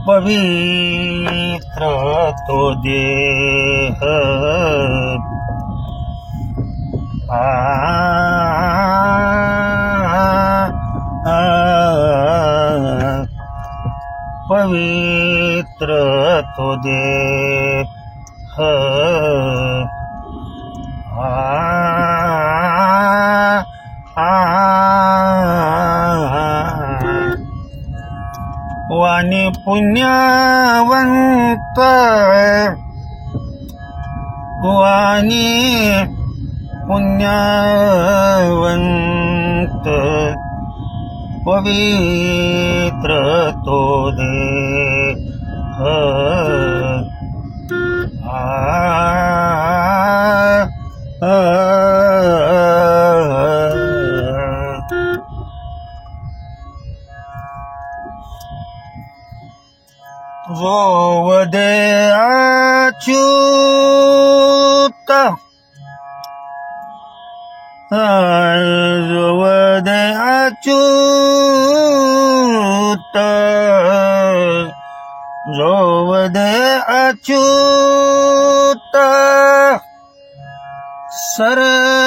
पवित्र तो देह पवित्र तो देह वाणी पुण्यवंत वाणी पुण्यवंत पवित्र तो देह जो वदे अच्युत जो वदे अच्युत जो वदे अच्युत सर्वकाळ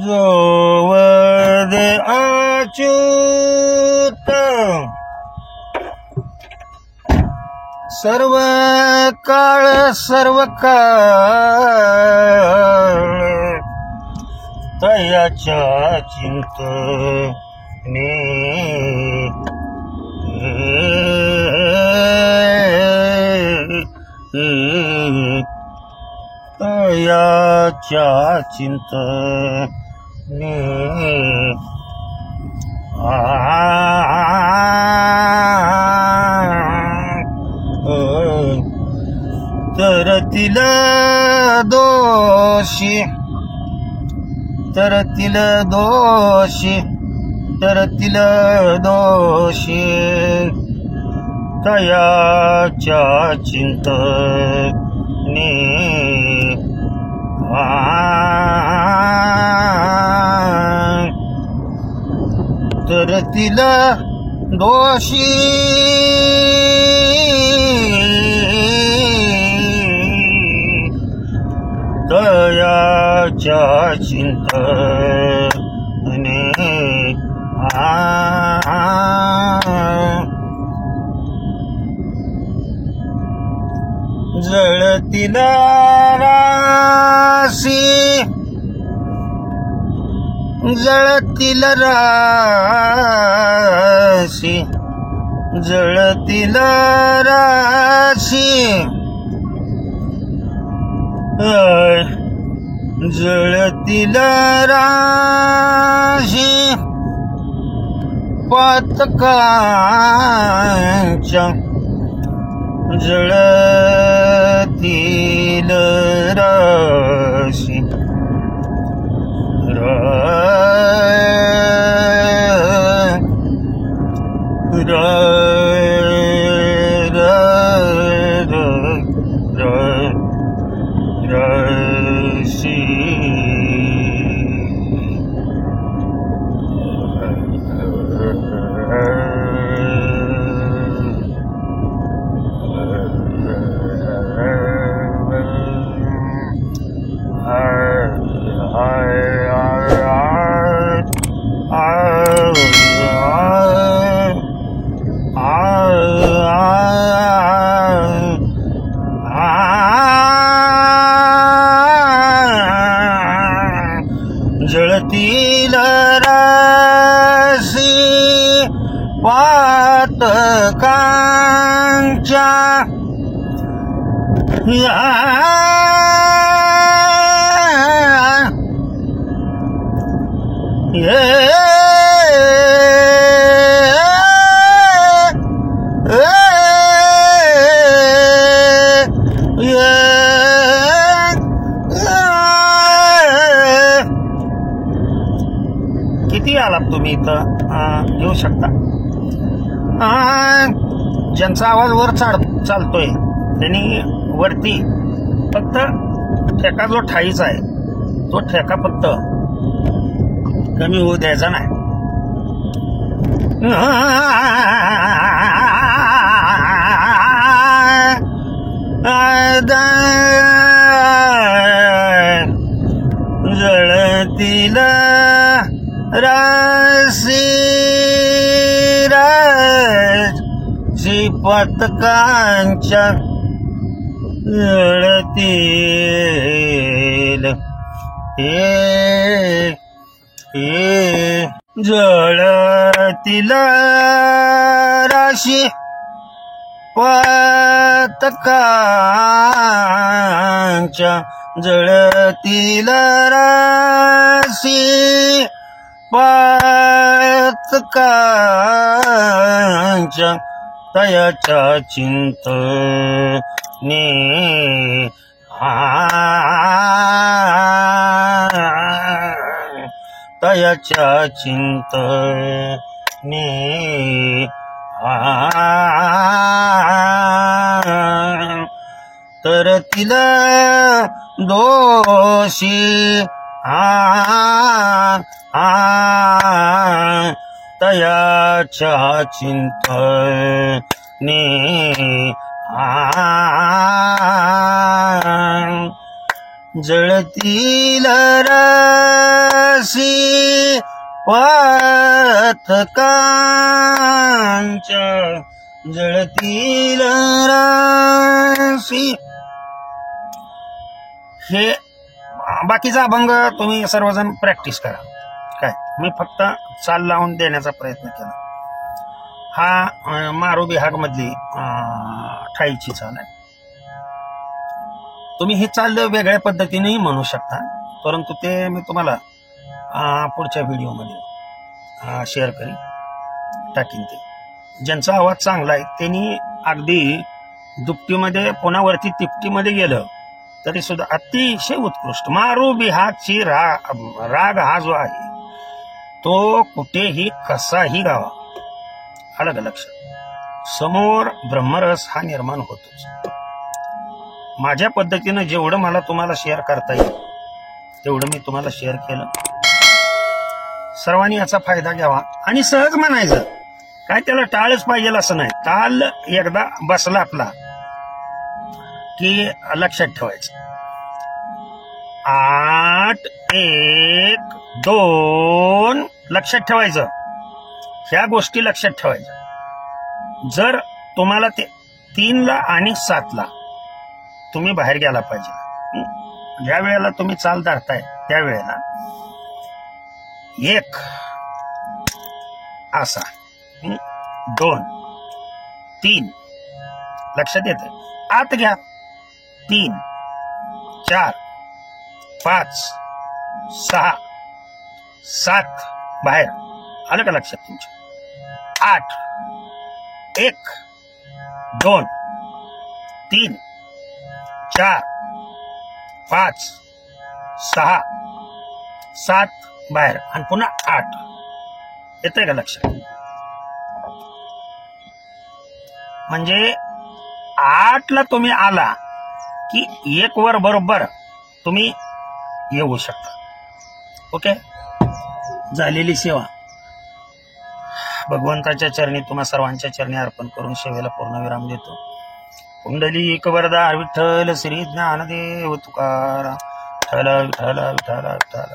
जो वदे अच्युत सर्व काळ तयाच्या चिंतने तयाच्या चिंतने तरतील दोषी तरतील दोषी तरतील दोषी तयाच्या चिंतने तरतील दोषी तयाच्या चिंतने जळतील राशी जळतील राशी जळतील राशी जळतील राशी पातकांच्या जळतील राशी पातकांच्या किती आलात तुम्ही इथं येऊ शकता. ज्यांचा आवाज वर चालतोय त्यांनी वरती फक्त ठेका जो ठाईचा आहे तो ठेका फक्त कमी होऊ द्यायचा नाही. जळतील राशी राशी पतकांच्या जळतील जळतील राशी पतकांच्या जळतील राशी पतकांच्या तयाच्या चिंतने तयाच्या चिंतने तर तिला दोषी तयाच्या चिंतने जळतील राशी पतकांच्या जळतील राशी. हे बाकीचा अभंग तुम्ही सर्वजण प्रॅक्टिस करा. काय मी फक्त चाल लावून देण्याचा प्रयत्न केला. हा मारू बिहाग मधली ठाईची चाल आहे. तुम्ही ही चाल वेगळ्या पद्धतीनेही म्हणू शकता, परंतु ते मी तुम्हाला पुढच्या व्हिडिओमध्ये शेअर करीन, टाकीन. ते ज्यांचा आवाज चांगला आहे त्यांनी अगदी दुपटीमध्ये पुन्हा वरती तिपटीमध्ये गेलं तरी सुद्धा अतिशय उत्कृष्ट. मारू बिहागची राग हा जो आहे तो कुठेही कसाही गावा, अलग लक्षात. समोर ब्रह्मरस हा निर्माण होतोच. माझ्या पद्धतीनं जेवढं मला तुम्हाला शेअर करता येईल तेवढं मी तुम्हाला शेअर केलं. सर्वांनी याचा फायदा घ्यावा आणि सहज म्हणायचं. काय त्याला टाळच पाहिजे असं नाही. ताल एकदा बसला आपला की लक्षात ठेवायचं. 8 1 2 लक्षात ठेवायचं. ह्या गोष्टी लक्षात ठेवायच्या. जर तुम्हाला ते 3ला आणि 7ला तुम्ही बाहेर गेला पाहिजे. ज्या वेळेला तुम्ही चाल धरताय त्यावेळेला 1 असा, 2 3 लक्षात येते. आत घ्या 3 4 5 6 7 बाहेर. आलं का लक्षात तुमच्या? 8 1 2 3 4 5 6 7 बाहेर आणि पुन्हा 8. येतंय का लक्षात? म्हणजे 8ला तुम्ही आला की 1 वर बरोबर तुम्ही येऊ शकता. ओके. झालेली सेवा भगवंताच्या चरणी तुम्हा सर्वांच्या चरणी अर्पण करून सेवेला पूर्णविराम देतो. कुंडलिक वरदा विठ्ठल श्री ज्ञानदेव तुकाराम. विठ्ठल विठ्ठल विठ्ठल विठ्ठल.